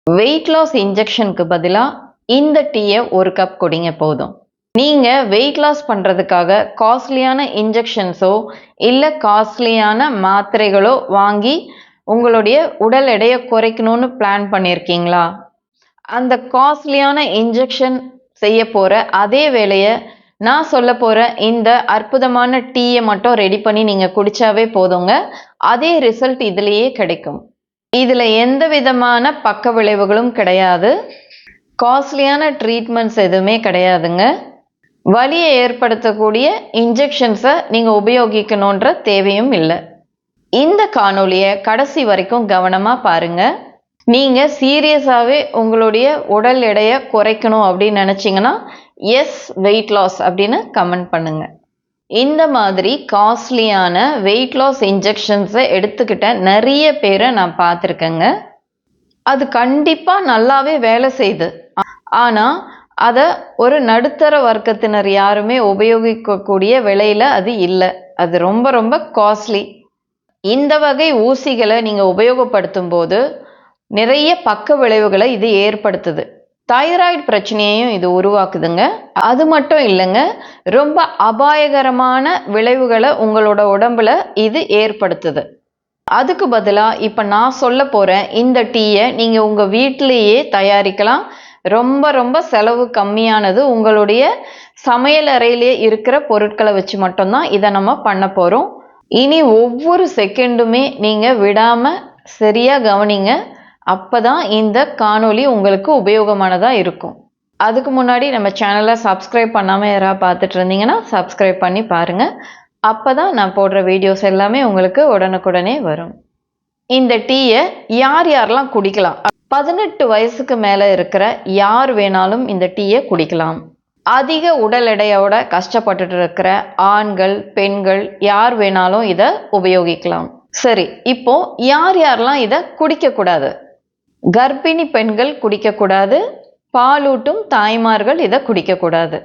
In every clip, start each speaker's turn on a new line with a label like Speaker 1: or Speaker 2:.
Speaker 1: Weight loss இன்ஜெக்ஷனுக்கு பதிலாக இந்த டீயை ஒரு கப் குடிங்க போதும். நீங்கள் வெயிட் லாஸ் பண்ணுறதுக்காக காஸ்ட்லியான இன்ஜெக்ஷன்ஸோ இல்லை காஸ்ட்லியான மாத்திரைகளோ வாங்கி உங்களுடைய உடல் எடையை குறைக்கணும்னு பிளான் பண்ணியிருக்கீங்களா? அந்த காஸ்ட்லியான இன்ஜெக்ஷன் செய்ய போகிற அதே வேலையை நான் சொல்ல போகிற இந்த அற்புதமான டீயை மட்டும் ரெடி பண்ணி நீங்கள் குடித்தாவே போதுங்க. அதே ரிசல்ட் இதுலேயே கிடைக்கும். இதில் எந்த விதமான பக்க விளைவுகளும் கிடையாது. காஸ்ட்லியான ட்ரீட்மெண்ட்ஸ் எதுவுமே கிடையாதுங்க. வலியை ஏற்படுத்தக்கூடிய இன்ஜெக்ஷன்ஸை நீங்கள் உபயோகிக்கணுன்ற தேவையும் இல்லை. இந்த காணொலியை கடைசி வரைக்கும் கவனமாக பாருங்கள். நீங்கள் சீரியஸாகவே உங்களுடைய உடல் எடையை குறைக்கணும் அப்படின்னு நினச்சிங்கன்னா எஸ் வெயிட் லாஸ் அப்படின்னு கமெண்ட் பண்ணுங்கள். இந்த மாதிரி காஸ்ட்லியான வெயிட் லாஸ் இன்ஜெக்ஷன்ஸை எடுத்துக்கிட்ட நிறைய பேரை நான் பார்த்துருக்கேங்க. அது கண்டிப்பாக நல்லாவே வேலை செய்யுது. ஆனால் அதை ஒரு நடுத்தர வர்க்கத்தினர் யாருமே உபயோகிக்கக்கூடிய விலையில் அது இல்லை. அது ரொம்ப ரொம்ப காஸ்ட்லி. இந்த வகை ஊசிகளை நீங்கள் உபயோகப்படுத்தும் போது நிறைய பக்க விளைவுகளை இது ஏற்படுத்துது. தைராய்டு பிரச்சனையையும் இது உருவாக்குதுங்க. அது மட்டும் இல்லைங்க, ரொம்ப அபாயகரமான விளைவுகளை உங்களோட உடம்புல இது ஏற்படுத்துது. அதுக்கு பதிலாக இப்போ நான் சொல்ல போகிறேன் இந்த டீயை நீங்கள் உங்கள் வீட்டிலேயே தயாரிக்கலாம். ரொம்ப ரொம்ப செலவு கம்மியானது. உங்களுடைய சமையல் அறையிலே இருக்கிற பொருட்களை வச்சு மட்டும்தான் இதை நம்ம பண்ண போகிறோம். இனி ஒவ்வொரு செகண்டுமே நீங்கள் விடாமல் சரியாக கவனிங்க. அப்போ தான் இந்த காணொலி உங்களுக்கு உபயோகமானதாக இருக்கும். அதுக்கு முன்னாடி நம்ம சேனலை சப்ஸ்கிரைப் பண்ணாமல் யாராவது பார்த்துட்டு இருந்தீங்கன்னா சப்ஸ்கிரைப் பண்ணி பாருங்கள். அப்போ தான் நான் போடுற வீடியோஸ் எல்லாமே உங்களுக்கு உடனுக்குடனே வரும். இந்த டீயை யார் யாரெல்லாம் குடிக்கலாம்? 18 வயசுக்கு மேலே இருக்கிற யார் வேணாலும் இந்த டீயை குடிக்கலாம். அதிக உடல் எடையோட கஷ்டப்பட்டுட்டு இருக்கிற ஆண்கள் பெண்கள் யார் வேணாலும் இதை உபயோகிக்கலாம். சரி, இப்போ யார் யாரெல்லாம் இதை குடிக்கக்கூடாது? கர்ப்பிணி பெண்கள் குடிக்கக்கூடாது. பாலூட்டும் தாய்மார்கள் இதை குடிக்கக்கூடாது.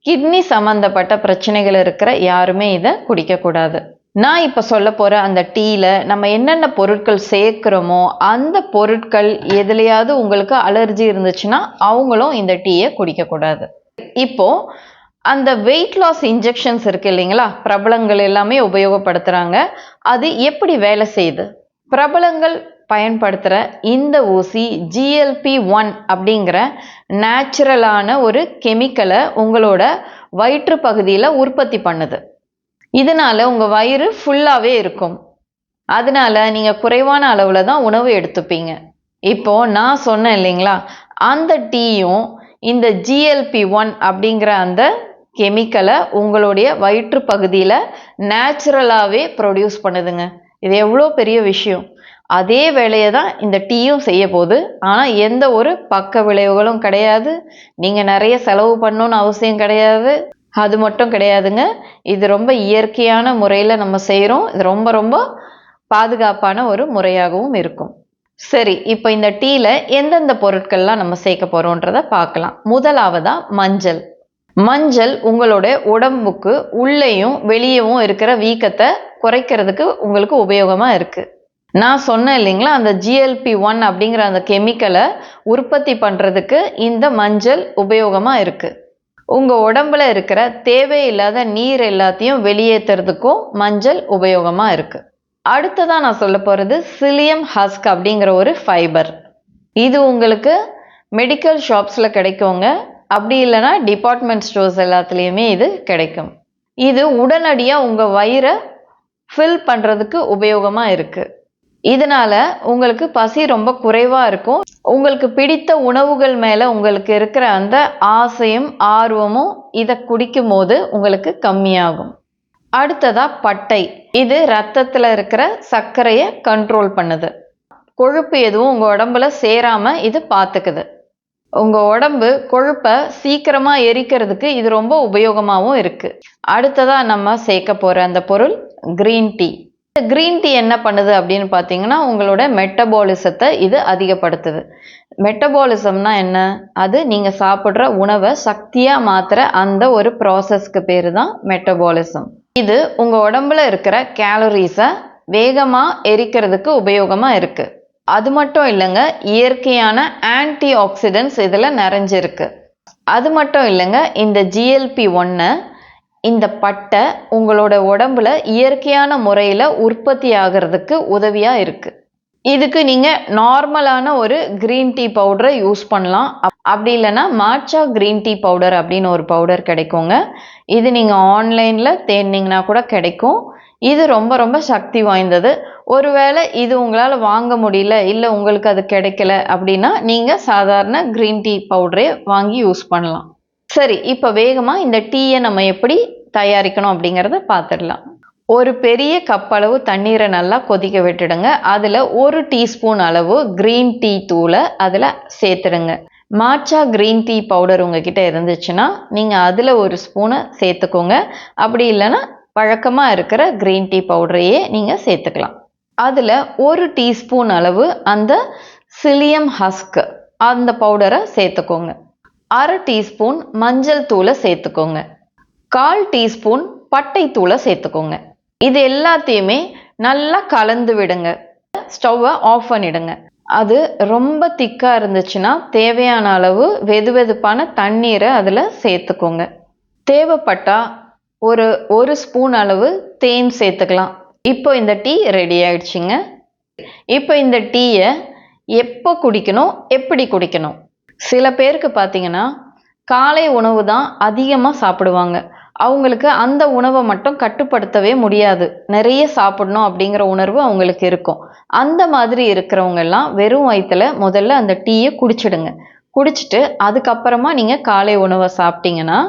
Speaker 1: கிட்னி சம்மந்தப்பட்ட பிரச்சனைகள் இருக்கிற யாருமே இதை குடிக்கக்கூடாது. நான் இப்போ சொல்ல போகிற அந்த டீயில் நம்ம என்னென்ன பொருட்கள் சேர்க்குறோமோ அந்த பொருட்கள் எதுலையாவது உங்களுக்கு அலர்ஜி இருந்துச்சுன்னா அவங்களும் இந்த டீயை குடிக்கக்கூடாது. இப்போ அந்த வெயிட் லாஸ் இன்ஜெக்ஷன்ஸ் இருக்கு இல்லைங்களா, பிரபலங்கள் எல்லாமே உபயோகப்படுத்துகிறாங்க. அது எப்படி வேலை செய்யுது? பிரபலங்கள் பயன்படுத்துகிற இந்த ஊசி GLP-1 அப்படிங்கிற நேச்சுரலான ஒரு கெமிக்கலை உங்களோட வயிற்று பகுதியில் உற்பத்தி பண்ணுது. இதனால் உங்கள் வயிறு ஃபுல்லாகவே இருக்கும். அதனால் நீங்கள் குறைவான அளவில் தான் உணவு எடுத்துப்பீங்க. இப்போது நான் சொன்னேன் இல்லைங்களா, அந்த டீயும் இந்த GLP-1 அப்படிங்கிற அந்த கெமிக்கலை உங்களுடைய வயிற்று பகுதியில் நேச்சுரலாகவே ப்ரொடியூஸ் பண்ணுதுங்க. இது எவ்வளோ பெரிய விஷயம். அதே வேலையை தான் இந்த டீயும் செய்ய போகுது. ஆனால் எந்த ஒரு பக்க விளைவுகளும் கிடையாது. நீங்கள் நிறைய செலவு பண்ணணும்னு அவசியம் கிடையாது. அது மட்டும் கிடையாதுங்க, இது ரொம்ப இயற்கையான முறையில் நம்ம செய்கிறோம். இது ரொம்ப ரொம்ப பாதுகாப்பான ஒரு முறையாகவும் இருக்கும். சரி, இப்போ இந்த டீயில் எந்தெந்த பொருட்கள்லாம் நம்ம சேர்க்க போகிறோன்றதை பார்க்கலாம். முதலாவதாக மஞ்சள். மஞ்சள் உங்களோட உடம்புக்கு உள்ளேயும் வெளியவும் இருக்கிற வீக்கத்தை குறைக்கிறதுக்கு உங்களுக்கு உபயோகமாக இருக்குது. நான் சொன்னேன் இல்லைங்களா, அந்த GLP-1 அப்படிங்கிற அந்த கெமிக்கலை உற்பத்தி பண்ணுறதுக்கு இந்த மஞ்சள் உபயோகமாக இருக்குது. உங்கள் உடம்புல இருக்கிற தேவையில்லாத நீர் எல்லாத்தையும் வெளியேற்றுறதுக்கும் மஞ்சள் உபயோகமாக இருக்குது. அடுத்ததான் நான் சொல்ல போகிறது சிலியம் ஹஸ்க் அப்படிங்கிற ஒரு ஃபைபர். இது உங்களுக்கு மெடிக்கல் ஷாப்ஸில் கிடைக்குங்க. அப்படி இல்லைன்னா டிபார்ட்மெண்ட் ஸ்டோர்ஸ் எல்லாத்துலேயுமே இது கிடைக்கும். இது உடனடியாக உங்கள் வயிறை ஃபில் பண்ணுறதுக்கு உபயோகமாக இருக்குது. இதனால் உங்களுக்கு பசி ரொம்ப குறைவாக இருக்கும். உங்களுக்கு பிடித்த உணவுகள் மேலே உங்களுக்கு இருக்கிற அந்த ஆசையும் ஆர்வமும் இதை குடிக்கும் போது உங்களுக்கு கம்மியாகும். அடுத்ததாக பட்டை. இது ரத்தத்தில் இருக்கிற சர்க்கரையை கண்ட்ரோல் பண்ணுது. கொழுப்பு எதுவும் உங்கள் உடம்புல சேராமல் இது பார்த்துக்குது. உங்கள் உடம்பு கொழுப்பை சீக்கிரமாக எரிக்கிறதுக்கு இது ரொம்ப உபயோகமாகவும் இருக்குது. அடுத்ததாக நம்ம சேர்க்க போகிற அந்த பொருள் க்ரீன் டீ. க்ரீன் டீ என்ன பண்ணுது அப்படின்னு பார்த்தீங்கன்னா, உங்களோட மெட்டபாலிசத்தை இது அதிகப்படுத்துது. மெட்டபாலிசம்னா என்ன? அது நீங்கள் சாப்பிட்ற உணவை சக்தியாக மாற்றுற அந்த ஒரு ப்ராசஸ்க்கு பேர் தான் மெட்டபாலிசம். இது உங்கள் உடம்புல இருக்கிற கேலரிஸை வேகமாக எரிக்கிறதுக்கு உபயோகமாக இருக்குது. அது மட்டும் இல்லைங்க, இயற்கையான ஆன்டி ஆக்சிடென்ட்ஸ் இதில் நிறைஞ்சிருக்கு. அது மட்டும் இல்லைங்க, இந்த GLP-1 இந்த பட்டை உங்களோட உடம்புல இயற்கையான முறையில் உற்பத்தி ஆகிறதுக்கு உதவியாக இருக்குது. இதுக்கு நீங்கள் நார்மலான ஒரு க்ரீன் டீ பவுடரை யூஸ் பண்ணலாம். அப்படி இல்லைன்னா மாட்சா க்ரீன் டீ பவுடர் அப்படின்னு ஒரு பவுடர் கிடைக்குங்க. இது நீங்கள் ஆன்லைனில் தேடினீங்கன்னா கூட கிடைக்கும். இது ரொம்ப ரொம்ப சக்தி வாய்ந்தது. ஒருவேளை இது உங்களால் வாங்க முடியல, இல்லை உங்களுக்கு அது கிடைக்கல அப்படின்னா நீங்கள் சாதாரண க்ரீன் டீ பவுடரே வாங்கி யூஸ் பண்ணலாம். சரி, இப்போ வேகமாக இந்த டீயை நம்ம எப்படி தயாரிக்கணும் அப்படிங்கிறத பார்த்துடலாம். ஒரு பெரிய கப் அளவு தண்ணீரை நல்லா கொதிக்க விட்டுடுங்க. அதில் 1 டீஸ்பூன் அளவு க்ரீன் டீ தூளை அதில் சேர்த்துடுங்க. மாட்சா க்ரீன் டீ பவுடர் உங்ககிட்ட இருந்துச்சுன்னா நீங்கள் அதில் 1 ஸ்பூனை சேர்த்துக்கோங்க. அப்படி இல்லைன்னா வழக்கமாக இருக்கிற க்ரீன் டீ பவுடரையே நீங்கள் சேர்த்துக்கலாம். அதில் 1 டீஸ்பூன் அளவு அந்த சிலியம் ஹஸ்க் அந்த பவுடரை சேர்த்துக்கோங்க. 1/2 டீஸ்பூன் மஞ்சள் தூளை சேர்த்துக்கோங்க. 1/4 டீஸ்பூன் பட்டை தூளை சேர்த்துக்கோங்க. இது எல்லாத்தையுமே நல்லா கலந்து விடுங்க. ஸ்டவ்வை ஆஃப் பண்ணிடுங்க. அது ரொம்ப திக்காக இருந்துச்சுன்னா தேவையான அளவு வெதுவெதுப்பான தண்ணீரை அதில் சேர்த்துக்கோங்க. தேவைப்பட்டா ஒரு ஸ்பூன் அளவு தேன் சேர்த்துக்கலாம். இப்போ இந்த டீ ரெடி ஆயிடுச்சுங்க. இப்போ இந்த டீயை எப்போ குடிக்கணும், எப்படி குடிக்கணும்? சில பேருக்கு பார்த்தீங்கன்னா காலை உணவு தான் அதிகமாக சாப்பிடுவாங்க. அவங்களுக்கு அந்த உணவை மட்டும் கட்டுப்படுத்தவே முடியாது. நிறைய சாப்பிடணும் அப்படிங்கிற உணர்வு அவங்களுக்கு இருக்கும். அந்த மாதிரி இருக்கிறவங்க எல்லாம் வெறும் வயிற்றுல முதல்ல அந்த டீயை குடிச்சிடுங்க. குடிச்சிட்டு அதுக்கப்புறமா நீங்கள் காலை உணவை சாப்பிட்டீங்கன்னா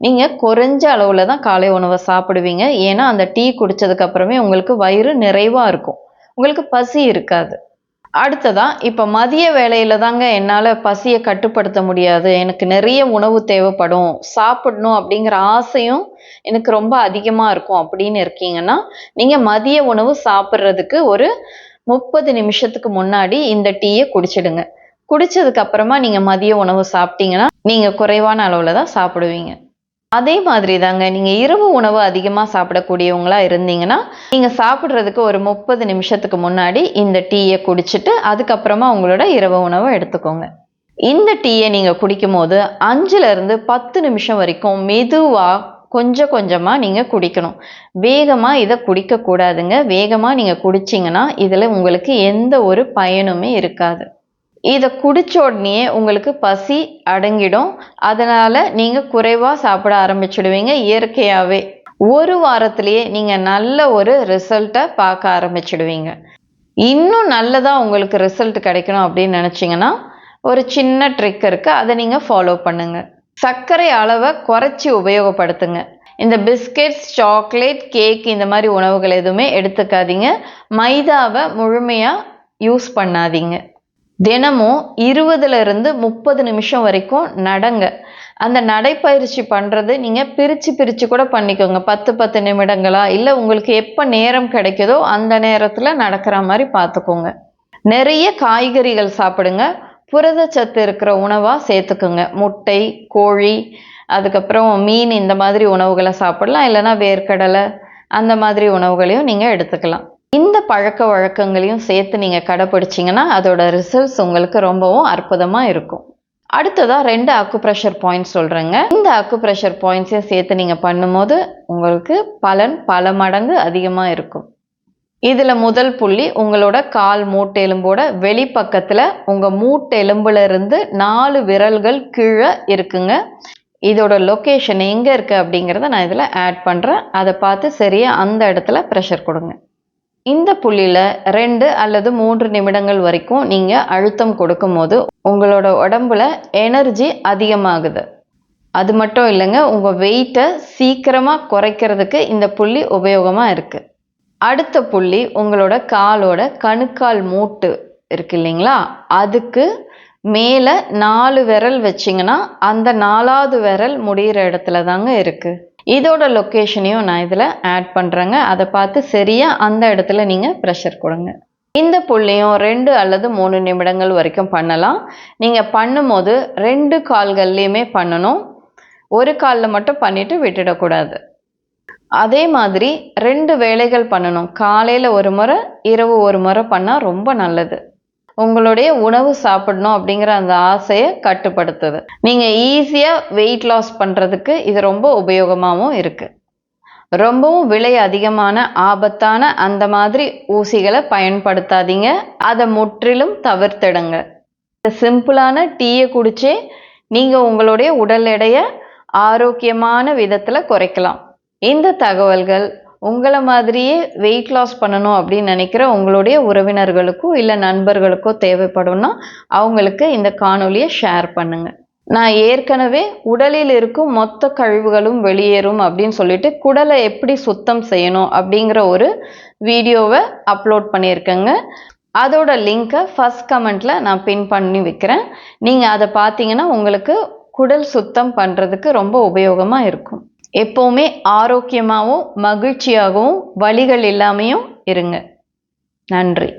Speaker 1: நீங்கள் குறைஞ்ச அளவில் தான் காலை உணவை சாப்பிடுவீங்க. ஏன்னா அந்த டீ குடித்ததுக்கப்புறமே உங்களுக்கு வயிறு நிறைவாக இருக்கும், உங்களுக்கு பசி இருக்காது. அடுத்ததா இப்போ மதிய வேளையில தாங்க என்னால் பசியை கட்டுப்படுத்த முடியாது, எனக்கு நிறைய உணவு தேவைப்படும், சாப்பிடணும் அப்படிங்கிற ஆசையும் எனக்கு ரொம்ப அதிகமாக இருக்கும் அப்படின்னு இருக்கீங்கன்னா நீங்கள் மதிய உணவு சாப்பிட்றதுக்கு ஒரு 30 நிமிஷத்துக்கு முன்னாடி இந்த டீயை குடிச்சிடுங்க. குடிச்சதுக்கு அப்புறமா நீங்கள் மதிய உணவு சாப்பிட்டீங்கன்னா நீங்கள் குறைவான அளவில் தான் சாப்பிடுவீங்க. அதே மாதிரி தாங்க நீங்கள் இரவு உணவு அதிகமாக சாப்பிடக்கூடியவங்களா இருந்தீங்கன்னா நீங்கள் சாப்பிட்றதுக்கு ஒரு 30 நிமிஷத்துக்கு முன்னாடி இந்த டீயை குடிச்சிட்டு அதுக்கப்புறமா உங்களோட இரவு உணவை எடுத்துக்கோங்க. இந்த டீயை நீங்கள் குடிக்கும் போது 5லேருந்து 10 நிமிஷம் வரைக்கும் மெதுவாக கொஞ்சம் கொஞ்சமாக நீங்கள் குடிக்கணும். வேகமாக இதை குடிக்கக்கூடாதுங்க. வேகமாக நீங்கள் குடிச்சிங்கன்னா இதில் உங்களுக்கு எந்த ஒரு பயனுமே இருக்காது. இதை குடிச்ச உடனே உங்களுக்கு பசி அடங்கிடும். அதனால நீங்கள் குறைவாக சாப்பிட ஆரம்பிச்சிடுவீங்க. இயற்கையாகவே ஒரு வாரத்திலேயே நீங்கள் நல்ல ஒரு ரிசல்ட்டை பார்க்க ஆரம்பிச்சிடுவீங்க. இன்னும் நல்லதாக உங்களுக்கு ரிசல்ட் கிடைக்கணும் அப்படின்னு நினச்சிங்கன்னா ஒரு சின்ன ட்ரிக் இருக்குது, அதை நீங்கள் ஃபாலோ பண்ணுங்கள். சர்க்கரை அளவை குறைச்சி உபயோகப்படுத்துங்க. இந்த பிஸ்கெட்ஸ், சாக்லேட், கேக் இந்த மாதிரி உணவுகள் எதுவுமே எடுத்துக்காதீங்க. மைதாவை முழுமையாக யூஸ் பண்ணாதீங்க. தினமும் 20லேருந்து 30 நிமிஷம் வரைக்கும் நடங்க. அந்த நடைப்பயிற்சி பண்ணுறது நீங்கள் பிரித்து கூட பண்ணிக்கோங்க. 10 நிமிடங்களா, இல்லை உங்களுக்கு எப்போ நேரம் கிடைக்குதோ அந்த நேரத்தில் நடக்கிற மாதிரி பார்த்துக்கோங்க. நிறைய காய்கறிகள் சாப்பிடுங்க. புரதச்சத்து இருக்கிற உணவாக சேர்த்துக்குங்க. முட்டை, கோழி, அதுக்கப்புறம் மீன் இந்த மாதிரி உணவுகளை சாப்பிடலாம். இல்லைன்னா வேர்க்கடலை அந்த மாதிரி உணவுகளையும் நீங்கள் எடுத்துக்கலாம். இந்த பழக்க வழக்கங்களையும் சேர்த்து நீங்கள் கடைப்பிடிச்சிங்கன்னா அதோட ரிசல்ட்ஸ் உங்களுக்கு ரொம்பவும் அற்புதமாக இருக்கும். அடுத்ததாக 2 அக்குப்ரெஷர் பாயிண்ட்ஸ் சொல்கிறேங்க. இந்த அக்குப்ரெஷர் பாயிண்ட்ஸையும் சேர்த்து நீங்கள் பண்ணும்போது உங்களுக்கு பலன் பல மடங்கு அதிகமாக இருக்கும். இதில் முதல் புள்ளி உங்களோட கால் மூட்டெலும்போட வெளிப்பக்கத்தில் உங்கள் மூட்டெலும்புலேருந்து 4 விரல்கள் கீழே இருக்குங்க. இதோட லொக்கேஷன் எங்கே இருக்குது அப்படிங்கிறத நான் இதில் ஆட் பண்ணுறேன். அதை பார்த்து சரியாக அந்த இடத்துல ப்ரெஷர் கொடுங்க. இந்த புள்ளியில் 2 அல்லது 3 நிமிடங்கள் வரைக்கும் நீங்கள் அழுத்தம் கொடுக்கும் போது உங்களோட உடம்புல எனர்ஜி அதிகமாகுது. அது மட்டும் இல்லைங்க, உங்கள் வெயிட்டை சீக்கிரமாக குறைக்கிறதுக்கு இந்த புள்ளி உபயோகமாக இருக்குது. அடுத்த புள்ளி உங்களோட காலோட கணுக்கால் மூட்டு இருக்கு இல்லைங்களா, அதுக்கு மேலே 4 விரல் வச்சிங்கன்னா அந்த 4வது விரல் முடிகிற இடத்துல தாங்க இருக்குது. இதோட லொக்கேஷனையும் நான் இதில் ஆட் பண்ணுறேங்க. அதை பார்த்து சரியாக அந்த இடத்துல நீங்கள் ப்ரெஷர் கொடுங்க. இந்த புள்ளியும் 2 அல்லது 3 நிமிடங்கள் வரைக்கும் பண்ணலாம். நீங்கள் பண்ணும்போது 2 கால்கள்லேயுமே பண்ணணும். ஒரு காலில் மட்டும் பண்ணிவிட்டு விட்டுடக்கூடாது. அதே மாதிரி 2 வேளைகள் பண்ணணும். காலையில் ஒரு முறை, இரவு ஒரு முறை பண்ணால் ரொம்ப நல்லது. உங்களுடைய உணவு சாப்பிடணும் அப்படிங்கிற அந்த ஆசையை கட்டுப்படுத்துது. நீங்கள் ஈஸியாக வெயிட் லாஸ் பண்ணுறதுக்கு இது ரொம்ப உபயோகமாகவும் இருக்குது. ரொம்பவும் விலை அதிகமான ஆபத்தான அந்த மாதிரி ஊசிகளை பயன்படுத்தாதீங்க. அதை முற்றிலும் தவிர்த்திடுங்க. இந்த சிம்பிளான டீயை குடிச்சே நீங்கள் உங்களுடைய உடல் எடையை ஆரோக்கியமான விதத்தில் குறைக்கலாம். இந்த தகவல்கள் உங்களை மாதிரியே வெயிட் லாஸ் பண்ணணும் அப்படின்னு நினைக்கிற உங்களுடைய உறவினர்களுக்கோ இல்லை நண்பர்களுக்கோ தேவைப்படும்னா அவங்களுக்கு இந்த காணொலியை ஷேர் பண்ணுங்க. நான் ஏற்கனவே உடலில் இருக்கும் மொத்த கழிவுகளும் வெளியேறும் அப்படின்னு சொல்லிட்டு குடலை எப்படி சுத்தம் செய்யணும் அப்படிங்கிற ஒரு வீடியோவை அப்லோட் பண்ணியிருக்கேங்க. அதோட லிங்கை ஃபர்ஸ்ட் கமெண்ட்ல நான் பின் பண்ணி வைக்கிறேன். நீங்கள் அதை பார்த்தீங்கன்னா உங்களுக்கு குடல் சுத்தம் பண்ணுறதுக்கு ரொம்ப உபயோகமாக இருக்கும். எப்போவுமே ஆரோக்கியமாகவும் மகிழ்ச்சியாகவும் வலிகள் இல்லாமையும் இருங்க. நன்றி.